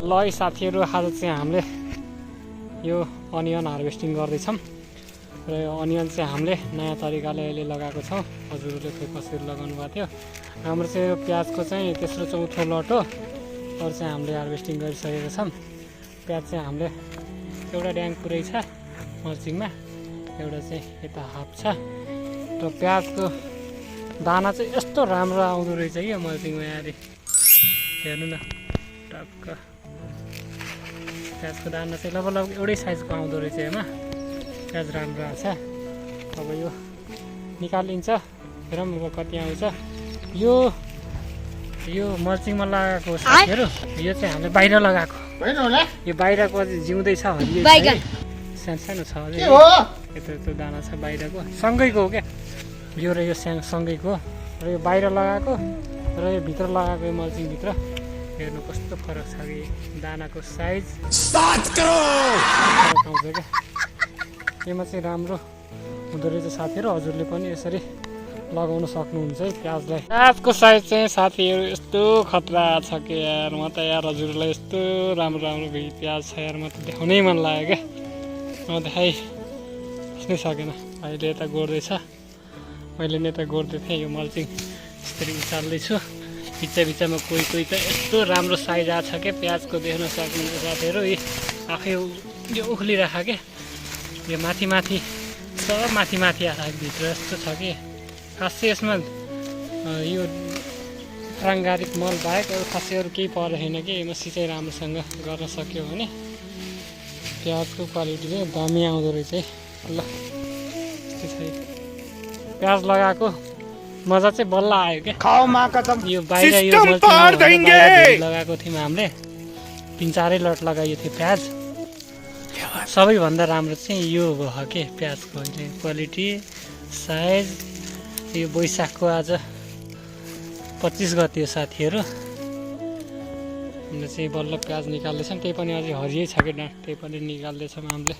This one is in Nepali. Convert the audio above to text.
ल है साथीहरू, आज चाहिँ हामीले यो अनियन हार्भेस्टिङ गर्दैछौँ र यो अनियन चाहिँ हामीले नयाँ तरिकाले अहिले लगाएको छौँ। हजुरहरूले खोइ कसरी लगाउनु भएको थियो। हाम्रो चाहिँ यो प्याजको चाहिँ तेस्रो चौथो लट हो। अरू चाहिँ हामीले हार्भेस्टिङ गरिसकेको छौँ। प्याज चाहिँ हामीले एउटा ड्याङ पुरै छ मल्चिङमा, एउटा चाहिँ यता हाफ छ। र प्याजको दाना चाहिँ यस्तो राम्रो आउँदो रहेछ कि मल्चिङमा, यहाँ हेर्नु न टक्क प्याजको दाना चाहिँ लगभग एउटै साइजको आउँदो रहेछ। हेर्न प्याज राम्रो आउँछ। अब यो निकालिन्छ, हेरौँ अब कति आउँछ। यो मल्चिङमा लगाएको साथीहरू, यो चाहिँ हामीले बाहिर लगाएको, यो बाहिरको अझै जिउँदैछ, हरियो सानो छ अझै, यत्रो दाना छ बाहिरको, सँगैको हो क्या यो र यो सँगैको। र यो बाहिर लगाएको र यो भित्र लगाएको, यो मल्चिङभित्र हेर्नु कस्तो फरक छ कि दानाको साइज 7 करोड आउँछ क्या। यसमा चाहिँ राम्रो हुँदो रहेछ साथीहरू। हजुरले पनि यसरी लगाउन सक्नुहुन्छ है प्याजलाई। प्याजको साइज चाहिँ साथीहरू यस्तो खतरा छ कि यार, म त यार हजुरलाई यस्तो राम्रो राम्रो प्याज छ यार, म त देखाउनै मन लाग्यो क्या। म देखाइ सकेन। अहिले यता गोड्दैछ, मैले नै यता गोड्दै थिएँ। यो मल्चिङ यसरी उचाल्दैछु। बिचमा कोही त यस्तो राम्रो साइज आएको छ क्या प्याजको, देख्न सक्नुहुन्छ साथीहरू। आफै यो उक्लिरहेको क्या, यो माथि सब माथि आएको भित्र यस्तो छ कि खासै यसमा यो प्राङ्गारिक मल बाहेक अरू खासै अरू केही परेको छैन कि। यसमा सिँचाइ राम्रोसँग गर्न सक्यो भने प्याजको क्वालिटी चाहिँ दामी आउँदो रहेछ है। ल यस्तै छ प्याज लगाएको मजा चाहिँ बल्ल आयो क्या। यो बाहिर यो लगाएको थियौँ हामीले, 3-4 लट लगाइयो थियो प्याज। सबैभन्दा राम्रो चाहिँ यो भयो कि प्याजको क्वालिटी साइज। यो वैशाखको आज 25 गते हो साथीहरू। हामीले चाहिँ बल्ल प्याज निकाल्दैछौँ, त्यही पनि अझै हरियै छ कि डाँठ, त्यही पनि निकाल्दैछौँ हामीले।